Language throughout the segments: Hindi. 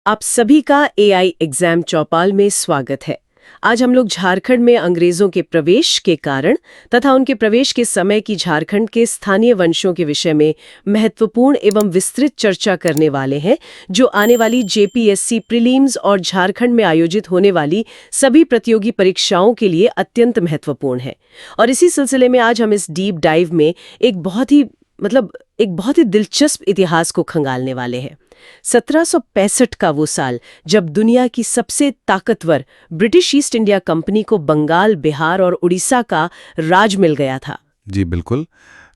आप सभी का एआई एग्जाम चौपाल में स्वागत है। आज हम लोग झारखंड में अंग्रेजों के प्रवेश के कारण तथा उनके प्रवेश के समय की झारखंड के स्थानीय वंशों के विषय में महत्वपूर्ण एवं विस्तृत चर्चा करने वाले हैं, जो आने वाली जेपीएससी प्रीलिम्स और झारखंड में आयोजित होने वाली सभी प्रतियोगी परीक्षाओं के लिए अत्यंत महत्वपूर्ण है। और इसी सिलसिले में आज हम इस डीप डाइव में एक बहुत ही दिलचस्प इतिहास को खंगालने वाले हैं। 1765 का वो साल जब दुनिया की सबसे ताकतवर ब्रिटिश ईस्ट इंडिया कंपनी को बंगाल, बिहार और उड़ीसा का राज मिल गया था। जी बिल्कुल।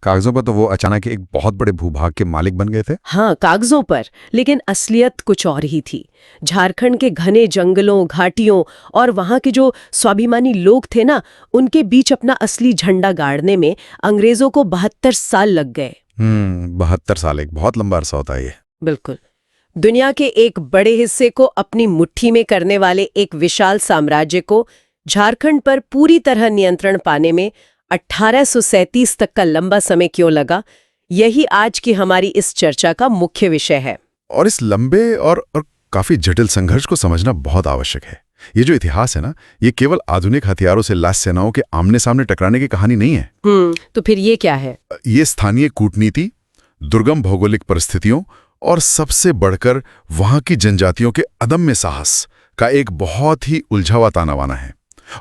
कागजों पर तो वो अचानक एक बहुत बड़े भूभाग के मालिक बन गए थे। हाँ, कागजों पर, लेकिन असलियत कुछ और ही थी। झारखंड के घने जंगलों, घाटियों और वहां के जो स्वाभिमानी लोग थे ना, उनके बीच अपना असली झंडा गाड़ने में अंग्रेजों को 72 साल लग गए। 72 साल एक बहुत लंबा अरसा होता है ये। बिल्कुल। दुनिया के एक बड़े हिस्से को अपनी मुट्ठी में करने वाले एक विशाल साम्राज्य को झारखंड पर पूरी तरह नियंत्रण पाने में 1837 तक का लंबा समय क्यों लगा, यही आज की हमारी इस चर्चा का मुख्य विषय है। और इस लंबे और काफी जटिल संघर्ष को समझना बहुत आवश्यक है। ये जो इतिहास है ना, ये केवल आधुनिक हथियारों से लैस सेनाओं के आमने सामने टकराने की कहानी नहीं है। तो फिर ये क्या है? ये स्थानीय कूटनीति, दुर्गम भौगोलिक परिस्थितियों और सबसे बढ़कर वहां की जनजातियों के अदम्य साहस का एक बहुत ही उलझा हुआ तानावाना है।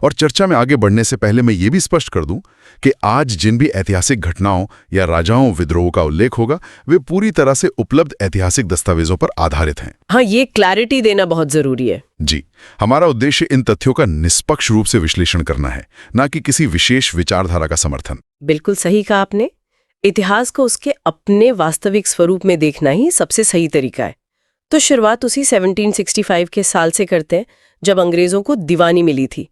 और चर्चा में आगे बढ़ने से पहले मैं ये भी स्पष्ट कर दूं कि आज जिन भी ऐतिहासिक घटनाओं या राजाओं विद्रोह का उल्लेख होगा, वे पूरी तरह से उपलब्ध ऐतिहासिक दस्तावेजों पर आधारित हैं। हाँ, ये क्लैरिटी देना बहुत जरूरी है। जी, हमारा उद्देश्य इन तथ्यों का निष्पक्ष रूप से विश्लेषण करना है, न कि किसी विशेष विचारधारा का समर्थन। बिल्कुल सही कहा आपने। इतिहास को उसके अपने वास्तविक स्वरूप में देखना ही सबसे सही तरीका है। तो शुरुआत उसी 1765 के साल से करते हैं, जब अंग्रेजों को दीवानी मिली थी।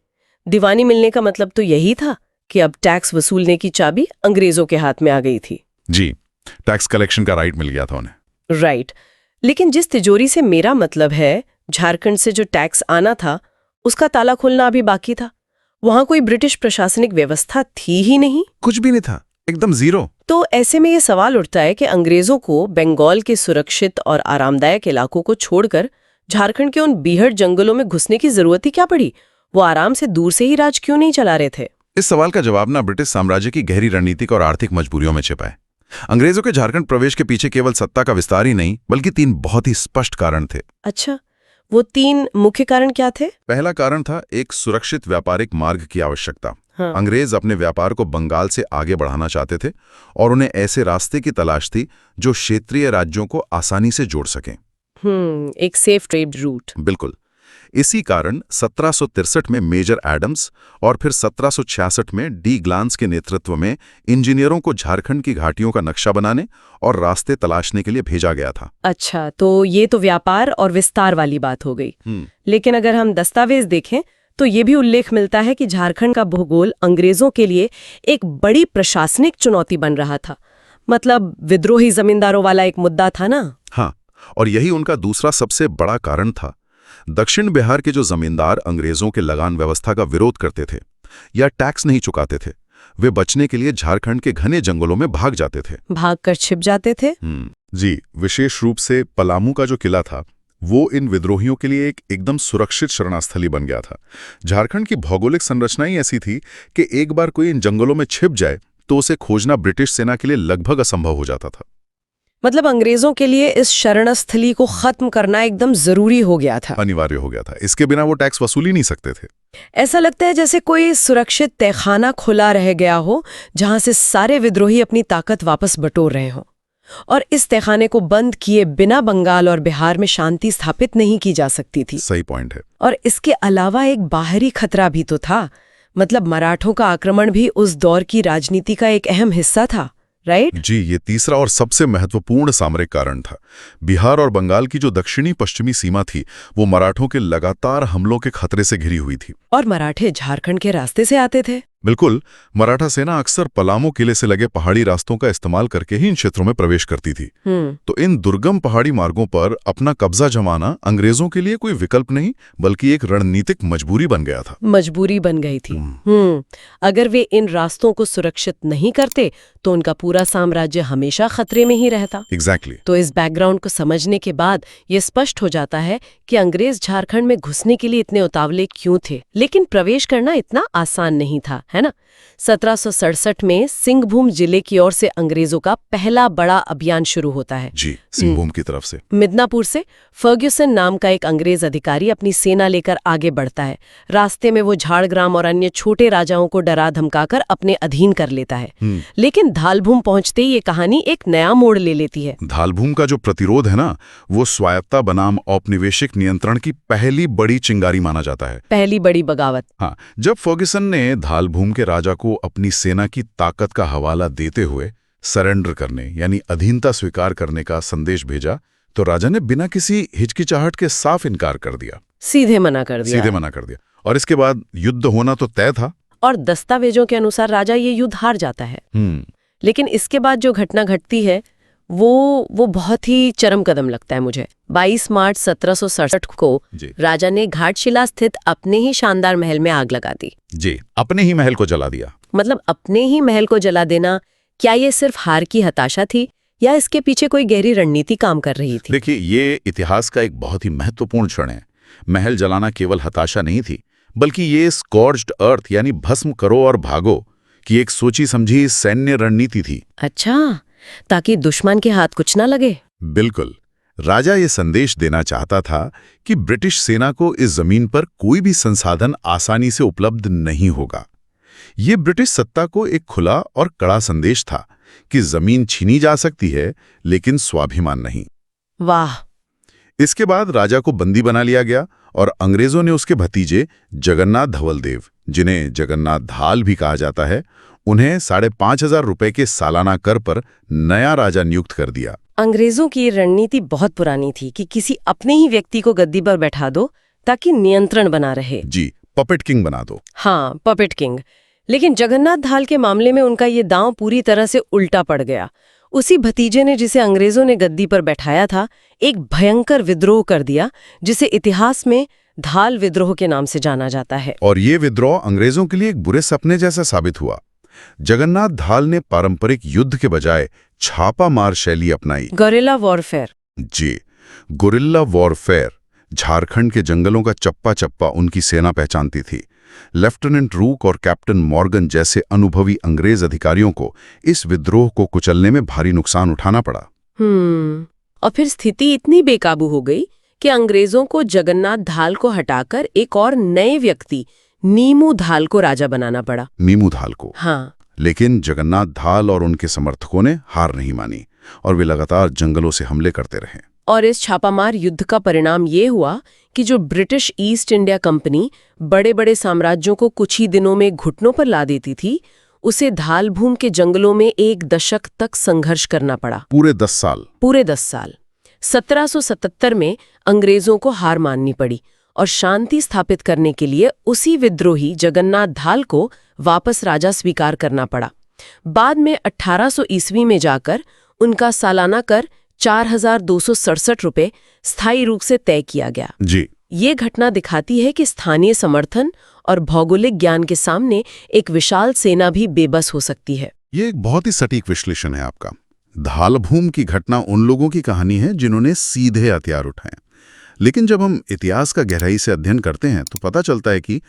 दीवानी मिलने का मतलब तो यही था कि अब टैक्स वसूलने की चाबी अंग्रेजों के हाथ में आ गई थी। जी, टैक्स कलेक्शन का राइट मिल गया था उन्हें। राइट। लेकिन जिस तिजोरी से मेरा मतलब है, झारखंड से जो टैक्स आना था, उसका ताला खोलना अभी बाकी था। वहां कोई ब्रिटिश प्रशासनिक व्यवस्था थी ही नहीं। कुछ भी नहीं था, एकदम जीरो। तो ऐसे में ये सवाल उठता है कि अंग्रेजों को बंगाल के सुरक्षित और आरामदायक इलाकों को छोड़कर झारखंड के उन बीहड़ जंगलों में घुसने की जरूरत ही क्या पड़ी? वो आराम से दूर से ही राज क्यों नहीं चला रहे थे? इस सवाल का जवाब ना ब्रिटिश साम्राज्य की गहरी रणनीतिक और आर्थिक मजबूरियों में छिपा है। अंग्रेजों के झारखंड प्रवेश के पीछे केवल सत्ता का विस्तार ही नहीं, बल्कि 3 बहुत ही स्पष्ट कारण थे। अच्छा, वो 3 मुख्य कारण क्या थे? पहला कारण था एक सुरक्षित व्यापारिक मार्ग की आवश्यकता। हाँ। अंग्रेज अपने व्यापार को बंगाल से आगे बढ़ाना चाहते थे और उन्हें ऐसे रास्ते की तलाश थी जो क्षेत्रीय राज्यों को आसानी से जोड़ सकें। एक सेफ ट्रेड रूट। बिल्कुल। इसी कारण 1763 में मेजर एडम्स और फिर 1766 में डी ग्लांस के नेतृत्व में इंजीनियरों को झारखंड की घाटियों का नक्शा बनाने और रास्ते तलाशने के लिए भेजा गया था। अच्छा, तो ये तो व्यापार और विस्तार वाली बात हो गई। लेकिन अगर हम दस्तावेज देखें तो ये भी उल्लेख मिलता है कि झारखंड का भूगोल अंग्रेजों के लिए एक बड़ी प्रशासनिक चुनौती बन रहा था। मतलब विद्रोही जमींदारों वाला एक मुद्दा था ना। हाँ, और यही उनका दूसरा सबसे बड़ा कारण था। दक्षिण बिहार के जो जमींदार अंग्रेजों के लगान व्यवस्था का विरोध करते थे या टैक्स नहीं चुकाते थे, वे बचने के लिए झारखंड के घने जंगलों में भाग जाते थे। भागकर छिप जाते थे। जी, विशेष रूप से पलामू का जो किला था, वो इन विद्रोहियों के लिए एक एकदम सुरक्षित शरणास्थली बन गया था। झारखंड की भौगोलिक संरचना ही ऐसी थी कि एक बार कोई इन जंगलों में छिप जाए तो उसे खोजना ब्रिटिश सेना के लिए लगभग असंभव हो जाता था। मतलब अंग्रेजों के लिए इस शरणस्थली को खत्म करना एकदम जरूरी हो गया था, अनिवार्य हो गया था। इसके बिना वो टैक्स वसूल ही नहीं सकते थे। ऐसा लगता है जैसे कोई सुरक्षित तहखाना खुला रह गया हो, जहां से सारे विद्रोही अपनी ताकत वापस बटोर रहे हों। और इस तहखाने को बंद किए बिना बंगाल और बिहार में शांति स्थापित नहीं की जा सकती थी। सही पॉइंट है। और इसके अलावा एक बाहरी खतरा भी तो था। मतलब मराठों का आक्रमण भी उस दौर की राजनीति का एक अहम हिस्सा था, राइट? जी, ये तीसरा और सबसे महत्वपूर्ण सामरिक कारण था। बिहार और बंगाल की जो दक्षिणी पश्चिमी सीमा थी, वो मराठों के लगातार हमलों के खतरे से घिरी हुई थी। और मराठे झारखंड के रास्ते से आते थे। बिल्कुल, मराठा सेना अक्सर पलामू किले से लगे पहाड़ी रास्तों का इस्तेमाल करके ही इन क्षेत्रों में प्रवेश करती थी। तो इन दुर्गम पहाड़ी मार्गों पर अपना कब्जा जमाना अंग्रेजों के लिए कोई विकल्प नहीं बल्कि एक रणनीतिक मजबूरी बन गया था। मजबूरी बन गई थी। अगर वे इन रास्तों को सुरक्षित नहीं करते तो उनका पूरा साम्राज्य हमेशा खतरे में ही रहता। एग्जैक्टली। तो इस बैकग्राउंड को समझने के बाद ये स्पष्ट हो जाता है कि अंग्रेज झारखंड में घुसने के लिए इतने उतावले क्यों थे। लेकिन प्रवेश करना इतना आसान नहीं था, है ना। 1767 में सिंहभूम जिले की ओर से अंग्रेजों का पहला बड़ा अभियान शुरू होता है। जी, सिंहभूम की तरफ से। मिदनापुर से फर्ग्यूसन नाम का एक अंग्रेज अधिकारी अपनी सेना लेकर आगे बढ़ता है। रास्ते में वो झाड़ग्राम और अन्य छोटे राजाओं को डरा धमकाकर अपने अधीन कर लेता है। लेकिन धालभूम पहुंचते ही ये कहानी एक नया मोड़ ले लेती है। धालभूम का जो प्रतिरोध है ना, वो स्वायत्ता बनाम औपनिवेशिक नियंत्रण की पहली बड़ी चिंगारी माना जाता है। पहली बड़ी बगावत। हाँ, जब फर्ग्यूसन ने धालभूम के राजा को अपनी सेना की ताकत का हवाला देते हुए सरेंडर करने यानी अधीनता स्वीकार करने का संदेश भेजा, तो राजा ने बिना किसी हिचकिचाहट के साफ इनकार कर दिया। सीधे मना कर दिया। और इसके बाद युद्ध होना तो तय था। और दस्तावेजों के अनुसार राजा ये युद्ध हार जाता है। लेकिन इसके बाद जो घटना घटती है वो बहुत ही चरम कदम लगता है मुझे। 22 मार्च 1767 को राजा ने घाटशिला स्थित अपने ही शानदार महल में आग लगा दी। जी, अपने ही महल को जला दिया। मतलब अपने ही महल को जला देना, क्या ये सिर्फ हार की हताशा थी या इसके पीछे कोई गहरी रणनीति काम कर रही थी? देखिए, ये इतिहास का एक बहुत ही महत्वपूर्ण क्षण है। महल जलाना केवल हताशा नहीं थी, बल्कि ये स्कॉर्च्ड अर्थ यानी भस्म करो और भागो की एक सोची समझी सैन्य रणनीति थी। अच्छा, ताकि दुश्मन के हाथ कुछ ना लगे। बिल्कुल। राजा ये संदेश देना चाहता था कि ब्रिटिश सेना को इस जमीन पर कोई भी संसाधन आसानी से उपलब्ध नहीं होगा। ये ब्रिटिश सत्ता को एक खुला और कड़ा संदेश था कि जमीन छीनी जा सकती है, लेकिन स्वाभिमान नहीं। वाह। इसके बाद राजा को बंदी बना लिया गया और अंग्रेजों ने उसके भतीजे जगन्नाथ धवलदेव, जिन्हें जगन्नाथ धाल भी कहा जाता है, उन्हें 5,500 रुपए के सालाना कर पर नया राजा नियुक्त कर दिया। अंग्रेजों की रणनीति बहुत पुरानी थी कि किसी अपने ही व्यक्ति को गद्दी पर बैठा दो ताकि नियंत्रण बना रहे। जी, पपेट किंग बना दो। हाँ, पपेट किंग। लेकिन जगन्नाथ धाल के मामले में उनका ये दांव पूरी तरह से उल्टा पड़ गया। उसी भतीजे ने, जिसे अंग्रेजों ने गद्दी पर बैठाया था, एक भयंकर विद्रोह कर दिया, जिसे इतिहास में धाल विद्रोह के नाम से जाना जाता है। और ये विद्रोह अंग्रेजों के लिए एक बुरे सपने जैसा साबित हुआ। जगन्नाथ धाल ने पारंपरिक युद्ध के बजाय छापामार शैली अपनाई। Guerrilla warfare. जी, गुरिल्ला वॉरफेयर। झारखंड के जंगलों का चप्पा चप्पा उनकी सेना पहचानती थी। लेफ्टिनेंट रूक और कैप्टन मॉर्गन जैसे अनुभवी अंग्रेज अधिकारियों को इस विद्रोह को कुचलने में भारी नुकसान उठाना पड़ा। और फिर स्थिति इतनी बेकाबू हो गई कि अंग्रेजों को जगन्नाथ धाल को हटाकर एक और नए व्यक्ति नीमू धाल को राजा बनाना पड़ा। नीमू धाल को? हाँ। लेकिन जगन्नाथ धाल और उनके समर्थकों ने हार नहीं मानी और वे लगातार जंगलों से हमले करते रहे। और इस छापामार युद्ध का परिणाम ये हुआ कि जो ब्रिटिश ईस्ट इंडिया कंपनी बड़े बड़े साम्राज्यों को कुछ ही दिनों में घुटनों पर ला देती थी, उसे धालभूम के जंगलों में 1 दशक तक संघर्ष करना पड़ा। पूरे 10 साल। 1777 में अंग्रेजों को हार माननी पड़ी और शांति स्थापित करने के लिए उसी विद्रोही जगन्नाथ धाल को वापस राजा स्वीकार करना पड़ा। बाद में 1800 ईस्वी में जाकर उनका सालाना कर 4,267 रुपए स्थायी रूप से तय किया गया। जी। ये घटना दिखाती है कि स्थानीय समर्थन और भौगोलिक ज्ञान के सामने एक विशाल सेना भी बेबस हो सकती है। ये एक बहुत ही सटीक विश्लेषण है आपका। धालभूम की घटना उन लोगों की कहानी है जिन्होंने सीधे हथियार उठाए। लेकिन जब हम इतिहास का गहराई से अध्ययन करते हैं तो पता चलता है कि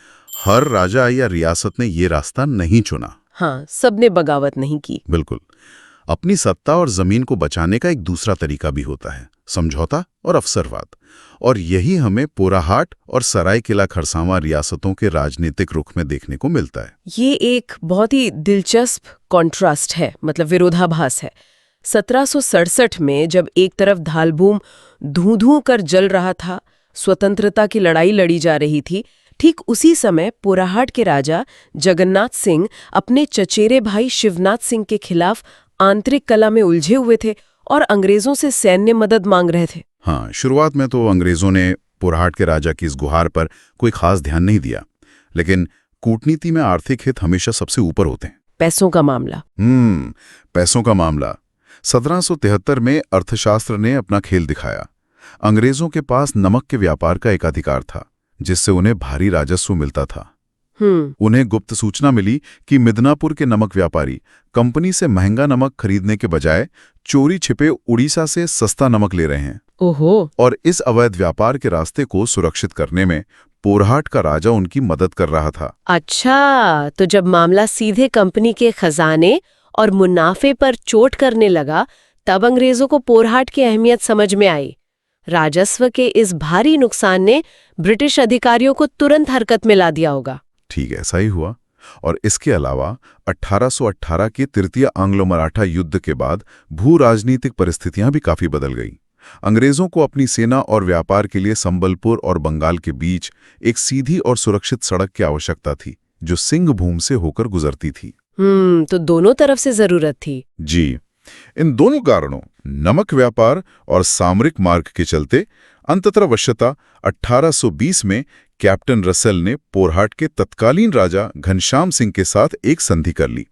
हर राजा या रियासत ने ये रास्ता नहीं चुना। हाँ, सबने बगावत नहीं की। बिल्कुल। अपनी सत्ता और जमीन को बचाने का एक दूसरा तरीका भी होता है, समझौता और अवसरवाद। और यही हमें पोराहाट और सरायकिला खरसावां रियासतों के राजनीतिक रुख में देखने को मिलता है। ये एक बहुत ही दिलचस्प कॉन्ट्रास्ट है, मतलब विरोधाभास है। 1767 में जब एक तरफ धालभूम धूं-धूं कर जल रहा था, स्वतंत्रता की लड़ाई लड़ी जा रही थी, ठीक उसी समय पोराहाट के राजा जगन्नाथ सिंह अपने चचेरे भाई शिवनाथ सिंह के खिलाफ आंतरिक कलह में उलझे हुए थे और अंग्रेजों से सैन्य मदद मांग रहे थे। हाँ, शुरुआत में तो अंग्रेजों ने पोराहाट के राजा की इस गुहार पर कोई खास ध्यान नहीं दिया, लेकिन कूटनीति में आर्थिक हित हमेशा सबसे ऊपर होते हैं। पैसों का मामला। पैसों का मामला। 1773 में अर्थशास्त्र ने अपना खेल दिखाया। अंग्रेजों के पास नमक के व्यापार का एकाधिकार था, जिससे उन्हें भारी राजस्व मिलता था। उन्हें गुप्त सूचना मिली कि मिदनापुर के नमक व्यापारी कंपनी से महंगा नमक खरीदने के बजाय चोरी छिपे उड़ीसा से सस्ता नमक ले रहे हैं। ओहो। और इस अवैध व्यापार के रास्ते को सुरक्षित करने में पोरहाट का राजा उनकी मदद कर रहा था। अच्छा, तो जब मामला सीधे कंपनी के खजाने और मुनाफे पर चोट करने लगा, तब अंग्रेजों को पोरहाट की अहमियत समझ में आई। राजस्व के इस भारी नुकसान ने ब्रिटिश अधिकारियों को तुरंत हरकत में ला दिया होगा। ठीक ऐसा ही हुआ। और इसके अलावा 1818 के तृतीय आंग्लो मराठा युद्ध के बाद भू राजनीतिक परिस्थितियां भी काफी बदल गईं। अंग्रेजों को अपनी सेना और व्यापार के लिए संबलपुर और बंगाल के बीच एक सीधी और सुरक्षित सड़क की आवश्यकता थी, जो सिंहभूम से होकर गुजरती थी। तो दोनों तरफ से जरूरत थी। जी। इन दोनों कारणों, नमक व्यापार और सामरिक मार्ग के चलते, अंततः 1820 में कैप्टन रसेल ने पोरहाट के तत्कालीन राजा घनश्याम सिंह के साथ एक संधि कर ली।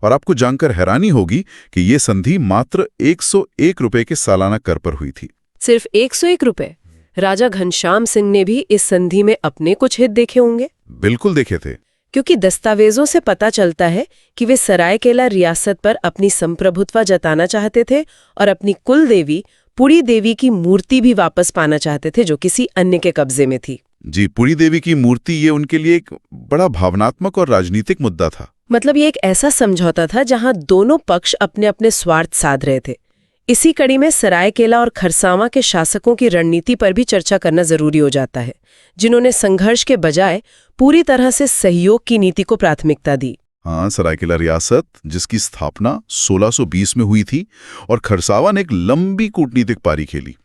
और आपको जानकर हैरानी होगी कि ये संधि मात्र 101 रुपए के सालाना कर पर हुई थी। सिर्फ 101 रुपए? राजा घनश्याम सिंह ने भी इस संधि में अपने कुछ हित देखे होंगे। बिल्कुल देखे थे, क्योंकि दस्तावेजों से पता चलता है कि वे सरायकेला रियासत पर अपनी संप्रभुत्व जताना चाहते थे और अपनी कुल देवी पुरी देवी की मूर्ति भी वापस पाना चाहते थे, जो किसी अन्य के कब्जे में थी। जी, पुरी देवी की मूर्ति ये उनके लिए एक बड़ा भावनात्मक और राजनीतिक मुद्दा था। मतलब ये एक ऐसा समझौता था जहां दोनों पक्ष अपने अपने स्वार्थ साध रहे थे। इसी कड़ी में सरायकेला और खरसावां के शासकों की रणनीति पर भी चर्चा करना जरूरी हो जाता है, जिन्होंने संघर्ष के बजाय पूरी तरह से सहयोग की नीति को प्राथमिकता दी। हाँ, सरायकेला रियासत, जिसकी स्थापना 1620 में हुई थी, और खरसावा ने एक लंबी कूटनीतिक पारी खेली।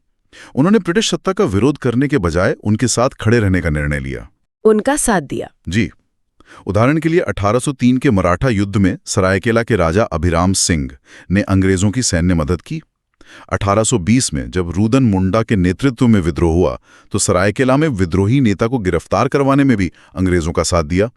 उन्होंने ब्रिटिश सत्ता का विरोध करने के बजाय उनके साथ खड़े रहने का निर्णय लिया, उनका साथ दिया। जी। उदाहरण के लिए 1803 के मराठा युद्ध में सरायकेला के राजा अभिराम सिंह ने अंग्रेजों की सैन्य मदद की। 1820 में जब रुदन मुंडा के नेतृत्व में विद्रोह हुआ, तो सरायकेला में विद्रोही नेता को गिरफ्तार करवाने में भी अंग्रेजों का साथ दिया।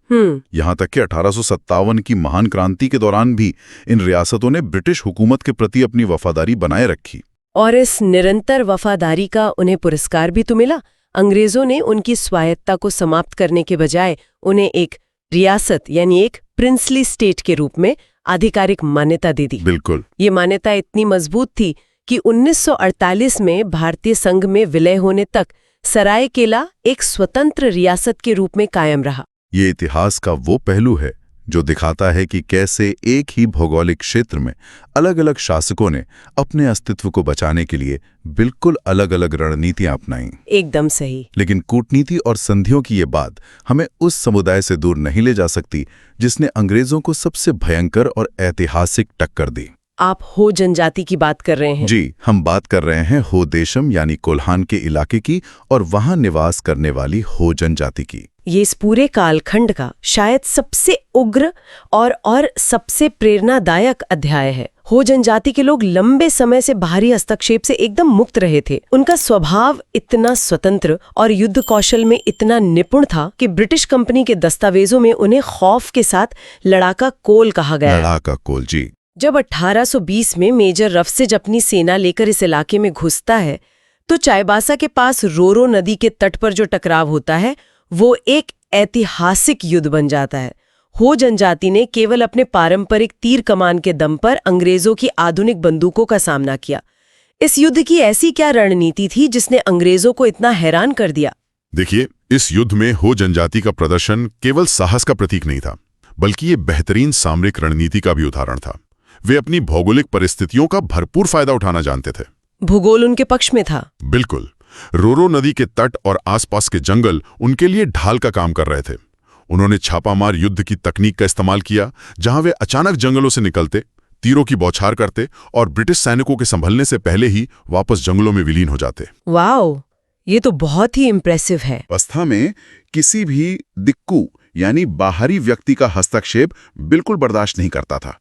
यहां तक कि 1857 की महान क्रांति के दौरान भी इन रियासतों ने ब्रिटिश हुकूमत के प्रति अपनी वफादारी बनाए रखी। और इस निरंतर वफादारी का उन्हें पुरस्कार भी तो मिला। अंग्रेजों ने उनकी स्वायत्ता को समाप्त करने के बजाय उन्हें एक रियासत यानी एक प्रिंसली स्टेट के रूप में आधिकारिक मान्यता दे दी। बिल्कुल। ये मान्यता इतनी मजबूत थी कि 1948 में भारतीय संघ में विलय होने तक सरायकेला एक स्वतंत्र रियासत के रूप में कायम रहा। ये इतिहास का वो पहलू है जो दिखाता है कि कैसे एक ही भौगोलिक क्षेत्र में अलग अलग शासकों ने अपने अस्तित्व को बचाने के लिए बिल्कुल अलग अलग रणनीतियां अपनाईं। एकदम सही। लेकिन कूटनीति और संधियों की ये बात हमें उस समुदाय से दूर नहीं ले जा सकती जिसने अंग्रेजों को सबसे भयंकर और ऐतिहासिक टक्कर दी। आप हो जनजाति की बात कर रहे हैं? जी, हम बात कर रहे हैं हो देशम यानी कोल्हान के इलाके की और वहां निवास करने वाली हो जनजाति की। ये इस पूरे कालखंड का शायद सबसे उग्र और सबसे प्रेरणादायक अध्याय है। हो जनजाति के लोग लंबे समय से बाहरी हस्तक्षेप से एकदम मुक्त रहे थे। उनका स्वभाव इतना स्वतंत्र और युद्ध कौशल में इतना निपुण था कि ब्रिटिश कंपनी के दस्तावेजों में उन्हें खौफ के साथ लड़ाका कोल कहा गया। लड़ाका कोल, जी। जब 1820 में मेजर रफसेज अपनी सेना लेकर इस इलाके में घुसता है, तो चाईबासा के पास रोरो नदी के तट पर जो टकराव होता है वो एक ऐतिहासिक युद्ध बन जाता है। हो जनजाति ने केवल अपने पारंपरिक तीर कमान के दम पर अंग्रेजों की आधुनिक बंदूकों का सामना किया। इस युद्ध की ऐसी क्या रणनीति थी जिसने अंग्रेजों को इतना हैरान कर दिया? देखिए, इस युद्ध में हो जनजाति का प्रदर्शन केवल साहस का प्रतीक नहीं था, बल्कि ये बेहतरीन सामरिक रणनीति का भी उदाहरण था। वे अपनी भौगोलिक परिस्थितियों का भरपूर फायदा उठाना जानते थे। भूगोल उनके पक्ष में था। बिल्कुल। रोरो नदी के तट और आसपास के जंगल उनके लिए ढाल का काम कर रहे थे। उन्होंने छापामार युद्ध की तकनीक का इस्तेमाल किया, जहां वे अचानक जंगलों से निकलते, तीरों की बौछार करते और ब्रिटिश सैनिकों के संभलने से पहले ही वापस जंगलों में विलीन हो जाते। वाओ, ये तो बहुत ही इम्प्रेसिव है। अवस्था में किसी भी दिक्कू यानी बाहरी व्यक्ति का हस्तक्षेप बिल्कुल बर्दाश्त नहीं करता था।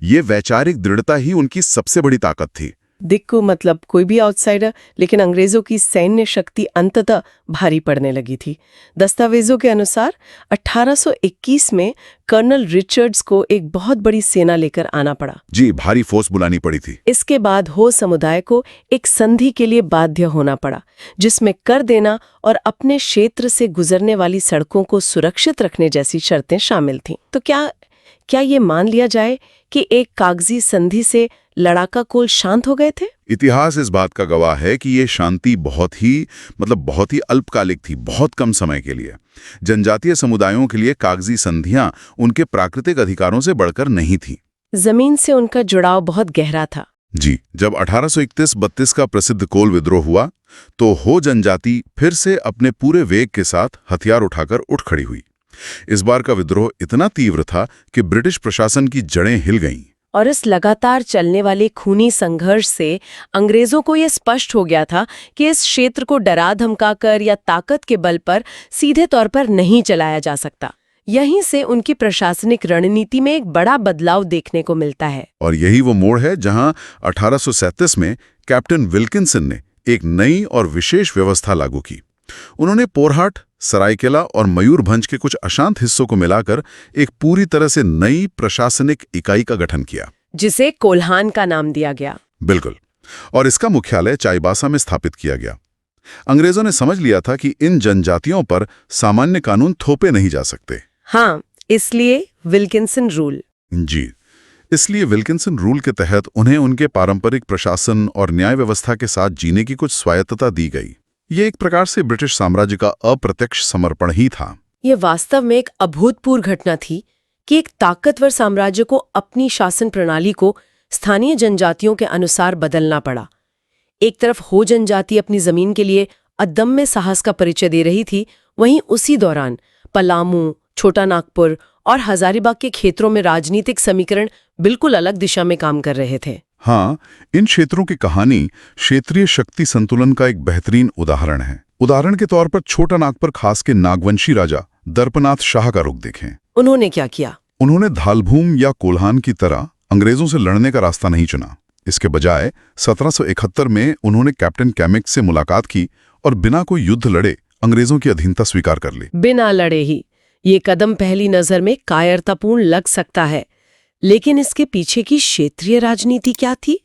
ये वैचारिक दृढ़ता ही उनकी सबसे बड़ी ताकत थी। दिक्कू मतलब कोई भी आउटसाइडर, लेकिन अंग्रेजों की सैन्य शक्ति अंततः भारी पड़ने लगी थी। दस्तावेजों के अनुसार 1821 में कर्नल रिचर्ड्स को एक बहुत बड़ी सेना लेकर आना पड़ा। जी, भारी फोर्स बुलानी पड़ी थी। इसके बाद हो समुदाय को एक संधि के लिए बाध्य होना पड़ा, जिसमें कर देना और अपने क्षेत्र से गुजरने वाली सड़कों को सुरक्षित रखने जैसी शर्तें शामिल थीं। तो क्या ये मान लिया जाए कि एक कागजी संधि से लड़ाका कुल शांत हो गए थे? इतिहास इस बात का गवाह है कि ये शांति बहुत ही अल्पकालिक थी, बहुत कम समय के लिए। जनजातीय समुदायों के लिए कागजी संधियां उनके प्राकृतिक अधिकारों से बढ़कर नहीं थी। जमीन से उनका जुड़ाव बहुत गहरा था। जी, जब 1831-32 का प्रसिद्ध कोल विद्रोह हुआ तो हो जनजाति फिर से अपने पूरे वेग के साथ हथियार उठाकर उठ खड़ी हुई। इस बार का विद्रोह इतना तीव्र था कि ब्रिटिश प्रशासन की जड़ें हिल गईं। और इस लगातार चलने वाले खूनी संघर्ष से अंग्रेजों को यह स्पष्ट हो गया था कि इस क्षेत्र को डरा धमकाकर या ताकत के बल पर सीधे तौर पर नहीं चलाया जा सकता। यहीं से उनकी प्रशासनिक रणनीति में एक बड़ा बदलाव देखने को मिलता है। और यही वो मोड़ है जहां 1837 में कैप्टन विल्किंसन ने एक नई और विशेष व्यवस्था लागू की। उन्होंने पोरहाट, सरायकेला और मयूरभंज के कुछ अशांत हिस्सों को मिलाकर एक पूरी तरह से नई प्रशासनिक इकाई का गठन किया, जिसे कोल्हान का नाम दिया गया। बिल्कुल। और इसका मुख्यालय चाईबासा में स्थापित किया गया। अंग्रेजों ने समझ लिया था कि इन जनजातियों पर सामान्य कानून थोपे नहीं जा सकते। हाँ, इसलिए विल्किंसन रूल। जी, इसलिए विल्किंसन रूल के तहत उन्हें उनके पारंपरिक प्रशासन और न्याय व्यवस्था के साथ जीने की कुछ स्वायत्तता दी गई। ये एक प्रकार से ब्रिटिश साम्राज्य का अप्रत्यक्ष समर्पण ही था। ये वास्तव में एक अभूतपूर्व घटना थी कि एक ताकतवर साम्राज्य को अपनी शासन प्रणाली को स्थानीय जनजातियों के अनुसार बदलना पड़ा। एक तरफ हो जनजाति अपनी जमीन के लिए अदम्य साहस का परिचय दे रही थी, वहीं उसी दौरान पलामू, छोटा नागपुर और हजारीबाग के क्षेत्रों में राजनीतिक समीकरण बिल्कुल अलग दिशा में काम कर रहे थे। हाँ, इन क्षेत्रों की कहानी क्षेत्रीय शक्ति संतुलन का एक बेहतरीन उदाहरण है। उदाहरण के तौर पर छोटा नागपुर खास के नागवंशी राजा दर्पनाथ शाह का रुख देखें। उन्होंने क्या किया? उन्होंने धालभूम या कोल्हान की तरह अंग्रेजों से लड़ने का रास्ता नहीं चुना। इसके बजाय 1771 में उन्होंने कैप्टन कैमिक से मुलाकात की और बिना कोई युद्ध लड़े अंग्रेजों की अधीनता स्वीकार कर ली। बिना लड़े ही। ये कदम पहली नजर में कायरतापूर्ण लग सकता है, लेकिन इसके पीछे की क्षेत्रीय राजनीति क्या थी?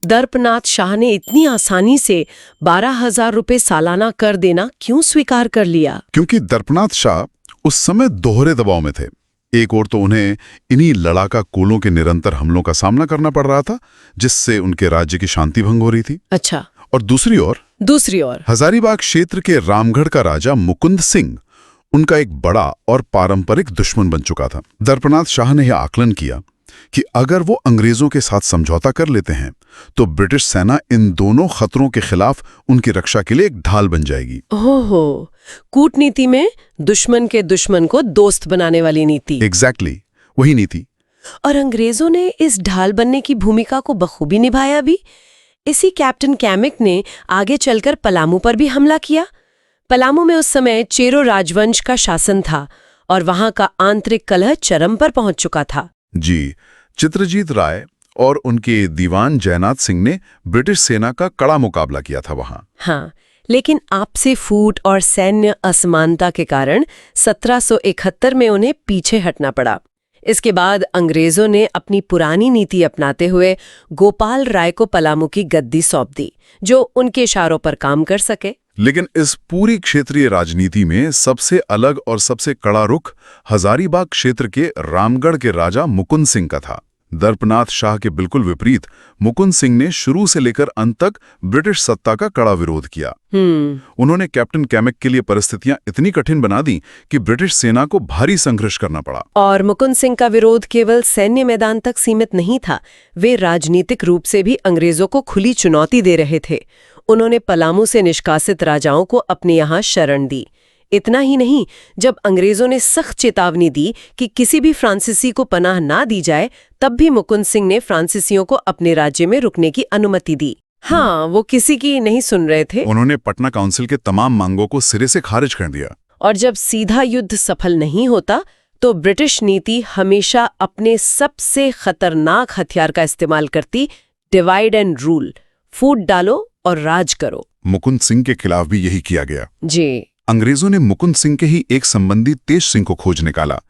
दर्पनाथ शाह ने इतनी आसानी से 12,000 रुपए सालाना कर देना क्यों स्वीकार कर लिया? क्योंकि दर्पनाथ शाह उस समय दोहरे दबाव में थे। एक ओर तो उन्हें इन्हीं लड़ाका कुलों के निरंतर हमलों का सामना करना पड़ रहा था, जिससे उनके राज्य की शांति भंग हो रही थी। अच्छा। और दूसरी ओर हजारीबाग क्षेत्र के रामगढ़ का राजा मुकुंद सिंह उनका एक बड़ा और पारंपरिक दुश्मन बन चुका था। दर्पनाथ शाह ने यह आकलन किया कि अगर वो अंग्रेजों के साथ समझौता कर लेते हैं तो ब्रिटिश सेना इन दोनों खतरों के खिलाफ उनकी रक्षा के लिए एक ढाल बन जाएगी। ओहो, कूटनीति में दुश्मन के दुश्मन को दोस्त बनाने वाली नीति। एग्जैक्टली, वही नीति। और अंग्रेजों ने इस ढाल बनने की भूमिका को बखूबी निभाया भी। इसी कैप्टन कैमिक ने आगे चलकर पलामू पर भी हमला किया। पलामू में उस समय चेरो राजवंश का शासन था और वहां का आंतरिक कलह चरम पर पहुंच चुका था। जी, चित्रजीत राय और उनके दीवान जयनाथ सिंह ने ब्रिटिश सेना का कड़ा मुकाबला किया था वहां। हाँ, लेकिन आपसी फूट और सैन्य असमानता के कारण 1771 में उन्हें पीछे हटना पड़ा। इसके बाद अंग्रेजों ने अपनी पुरानी नीति अपनाते हुए गोपाल राय को पलामू की गद्दी सौंप दी, जो उनके इशारों पर काम कर सके। लेकिन इस पूरी क्षेत्रीय राजनीति में सबसे अलग और सबसे कड़ा रुख हजारीबाग क्षेत्र के रामगढ़ के राजा मुकुंद सिंह का था। दर्पनाथ शाह के बिल्कुल विपरीत मुकुंद सिंह ने शुरू से लेकर अंत तक ब्रिटिश सत्ता का कड़ा विरोध किया। उन्होंने कैप्टन कैमिक के लिए परिस्थितियां इतनी कठिन बना दी कि ब्रिटिश सेना को भारी संघर्ष करना पड़ा। और मुकुंद सिंह का विरोध केवल सैन्य मैदान तक सीमित नहीं था, वे राजनीतिक रूप से भी अंग्रेजों को खुली चुनौती दे रहे थे। उन्होंने पलामू से निष्कासित राजाओं को अपने यहाँ शरण दी। इतना ही नहीं, जब अंग्रेजों ने सख्त चेतावनी दी कि किसी भी फ्रांसीसी को पनाह ना दी जाए, तब भी मुकुंद सिंह ने फ्रांसीसियों को अपने राज्य में रुकने की अनुमति दी। हाँ, वो किसी की नहीं सुन रहे थे। उन्होंने पटना काउंसिल के तमाम मांगों को सिरे से खारिज कर दिया। और जब सीधा युद्ध सफल नहीं होता तो ब्रिटिश नीति हमेशा अपने सबसे खतरनाक हथियार का इस्तेमाल करती, डिवाइड एंड रूल। फूट डालो और राज करो। मुकुंद सिंह के खिलाफ भी यही किया गया। जी। अंग्रेजों ने मुकुंद सिंह के ही एक संबंधी तेज सिंह को खोज निकाला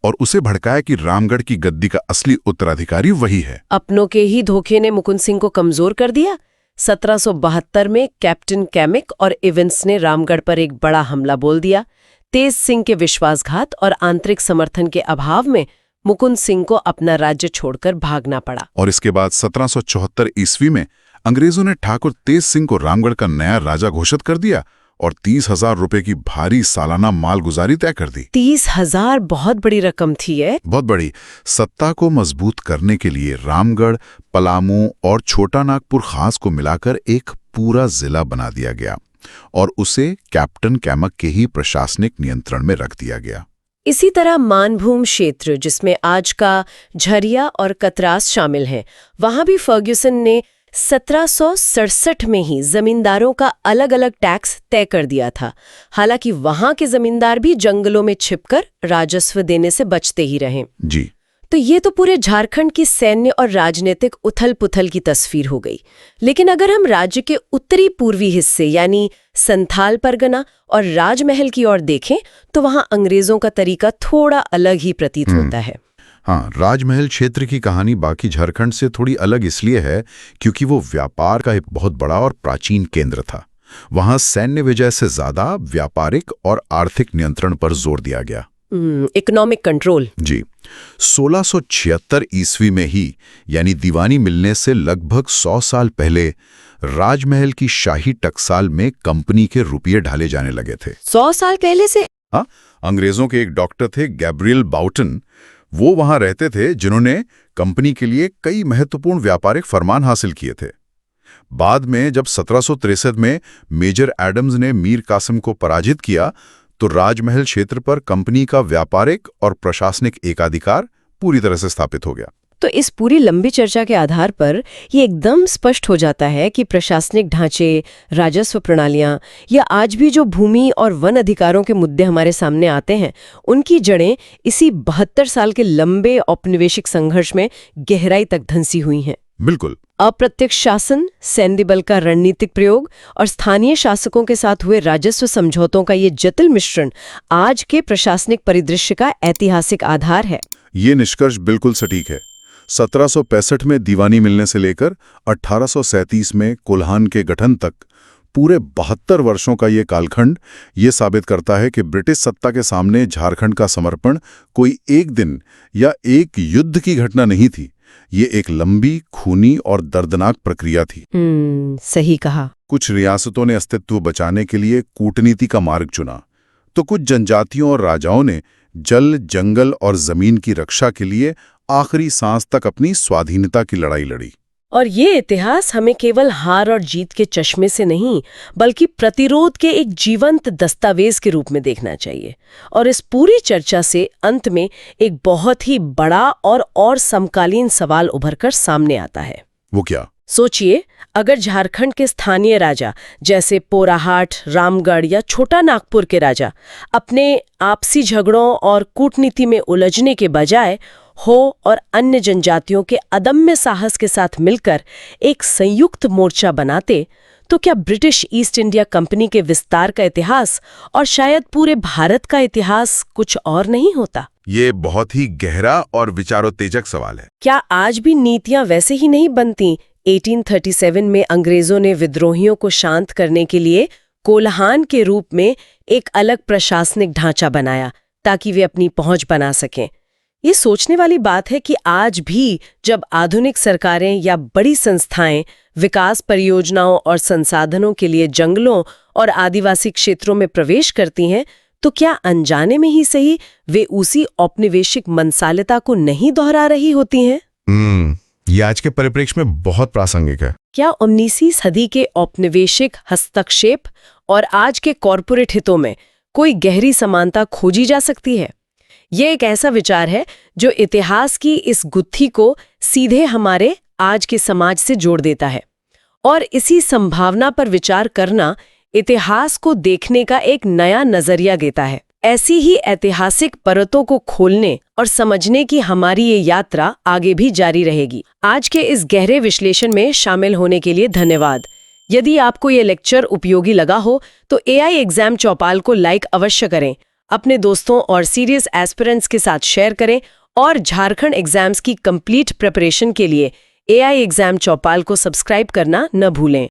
और उसे भड़काया कि रामगढ़ की गद्दी का असली उत्तराधिकारी वही है। अपनों के ही धोखे ने मुकुंद सिंह को कमजोर कर दिया। 1772 में कैप्टन कैमिक और इवेंट्स ने रामगढ़ पर एक बड़ा हमला बोल दिया। तेज सिंह के विश्वासघात और आंतरिक समर्थन के अभाव में मुकुंद सिंह को अपना राज्य छोड़कर भागना पड़ा। और इसके बाद 1774 ईस्वी में अंग्रेजों ने ठाकुर तेज सिंह को रामगढ़ का नया राजा घोषित कर दिया और 30,000 रुपए की भारी सालाना मालगुजारी तय कर दी। 30,000 बहुत बड़ी रकम थी है। बहुत बड़ी। सत्ता को मजबूत करने के लिए रामगढ़, पलामू और छोटा नागपुर खास को मिलाकर एक पूरा जिला बना दिया गया और उसे कैप्टन कैमक के ही प्रशासनिक नियंत्रण में रख दिया गया। इसी तरह मानभूम क्षेत्र, जिसमें आज का झरिया और कतरास शामिल हैं, वहां भी फर्ग्यूसन ने 1767 में ही जमींदारों का अलग अलग टैक्स तय कर दिया था। हालांकि वहां के जमींदार भी जंगलों में छिपकर राजस्व देने से बचते ही रहे। जी। तो ये तो पूरे झारखंड की सैन्य और राजनीतिक उथल-पुथल की तस्वीर हो गई। लेकिन अगर हम राज्य के उत्तरी पूर्वी हिस्से यानी संथाल परगना और राजमहल की ओर देखें तो वहां अंग्रेजों का तरीका थोड़ा अलग ही प्रतीत होता है। हाँ, राजमहल क्षेत्र की कहानी बाकी झारखंड से थोड़ी अलग इसलिए है क्योंकि वो व्यापार का एक बहुत बड़ा और प्राचीन केंद्र था। वहां सैन्य विजय से ज्यादा व्यापारिक और आर्थिक नियंत्रण पर जोर दिया गया। Economic control. जी। 1676 ईस्वी में ही यानी दीवानी मिलने से लगभग 100 साल पहले राजमहल की शाही टकसाल में कंपनी के रुपये ढाले जाने लगे थे। 100 साल पहले से? हाँ, अंग्रेजों के एक डॉक्टर थे गैब्रियल बाउटन, वो वहां रहते थे जिन्होंने कंपनी के लिए कई महत्वपूर्ण व्यापारिक फरमान हासिल किए थे। बाद में जब 1763 में मेजर एडम्स ने मीर कासिम को पराजित किया तो राजमहल क्षेत्र पर कंपनी का व्यापारिक और प्रशासनिक एकाधिकार पूरी तरह से स्थापित हो गया। तो इस पूरी लंबी चर्चा के आधार पर ये एकदम स्पष्ट हो जाता है कि प्रशासनिक ढांचे, राजस्व प्रणालियां या आज भी जो भूमि और वन अधिकारों के मुद्दे हमारे सामने आते हैं, उनकी जड़ें इसी 72 साल के लंबे औपनिवेशिक संघर्ष में गहराई तक धंसी हुई हैं। बिल्कुल। अप्रत्यक्ष शासन, सैन्य बल का रणनीतिक प्रयोग और स्थानीय शासकों के साथ हुए राजस्व समझौतों का ये जटिल मिश्रण आज के प्रशासनिक परिदृश्य का ऐतिहासिक आधार है। ये निष्कर्ष बिल्कुल सटीक है। 1765 में दीवानी मिलने से लेकर 1837 में कोल्हान के गठन तक पूरे 72 वर्षों का ये कालखंड ये साबित करता है कि ब्रिटिश सत्ता के सामने झारखंड का समर्पण कोई एक दिन या एक युद्ध की घटना नहीं थी। ये एक लंबी, खूनी और दर्दनाक प्रक्रिया थी। सही कहा। कुछ रियासतों ने अस्तित्व बचाने के लिए कूटनीति का मार्ग चुना, तो कुछ जनजातियों और राजाओं ने जल, जंगल और जमीन की रक्षा के लिए आखिरी सांस तक अपनी स्वाधीनता की लड़ाई लड़ी। और ये इतिहास हमें केवल हार और जीत के चश्मे से नहीं, बल्कि प्रतिरोध के एक जीवंत दस्तावेज के रूप में देखना चाहिए। और इस पूरी चर्चा से अंत में एक बहुत ही बड़ा और समकालीन सवाल उभरकर सामने आता है। वो क्या? सोचिए, अगर झारखंड के स्थानीय राजा जैसे पोराहाट, रामगढ़ या छोटा नागपुर के राजा अपने आपसी झगड़ों और कूटनीति में उलझने के बजाय हो और अन्य जनजातियों के अदम्य साहस के साथ मिलकर एक संयुक्त मोर्चा बनाते, तो क्या ब्रिटिश ईस्ट इंडिया कंपनी के विस्तार का इतिहास और शायद पूरे भारत का इतिहास कुछ और नहीं होता? ये बहुत ही गहरा और विचारोत्तेजक सवाल है। क्या आज भी नीतियां वैसे ही नहीं बनती? 1837 में अंग्रेजों ने विद्रोहियों को शांत करने के लिए कोल्हान के रूप में एक अलग प्रशासनिक ढांचा बनाया ताकि वे अपनी पहुंच बना सकें। ये सोचने वाली बात है कि आज भी जब आधुनिक सरकारें या बड़ी संस्थाएं विकास परियोजनाओं और संसाधनों के लिए जंगलों और आदिवासी क्षेत्रों में प्रवेश करती हैं, तो क्या अनजाने में ही सही वे उसी औपनिवेशिक मनसालिता को नहीं दोहरा रही होती हैं? ये आज के परिप्रेक्ष्य में बहुत प्रासंगिक है। क्या 19वीं सदी के औपनिवेशिक हस्तक्षेप और आज के कॉरपोरेट हितों में कोई गहरी समानता खोजी जा सकती है? यह एक ऐसा विचार है जो इतिहास की इस गुत्थी को सीधे हमारे आज के समाज से जोड़ देता है, और इसी संभावना पर विचार करना इतिहास को देखने का एक नया नजरिया देता है। ऐसी ही ऐतिहासिक परतों को खोलने और समझने की हमारी ये यात्रा आगे भी जारी रहेगी। आज के इस गहरे विश्लेषण में शामिल होने के लिए धन्यवाद। यदि आपको ये लेक्चर उपयोगी लगा हो तो एआई एग्जाम चौपाल को लाइक अवश्य करें, अपने दोस्तों और सीरियस एस्पिरेंट्स के साथ शेयर करें और झारखंड एग्जाम्स की कंप्लीट प्रिपरेशन के लिए एआई एग्जाम चौपाल को सब्सक्राइब करना न भूलें।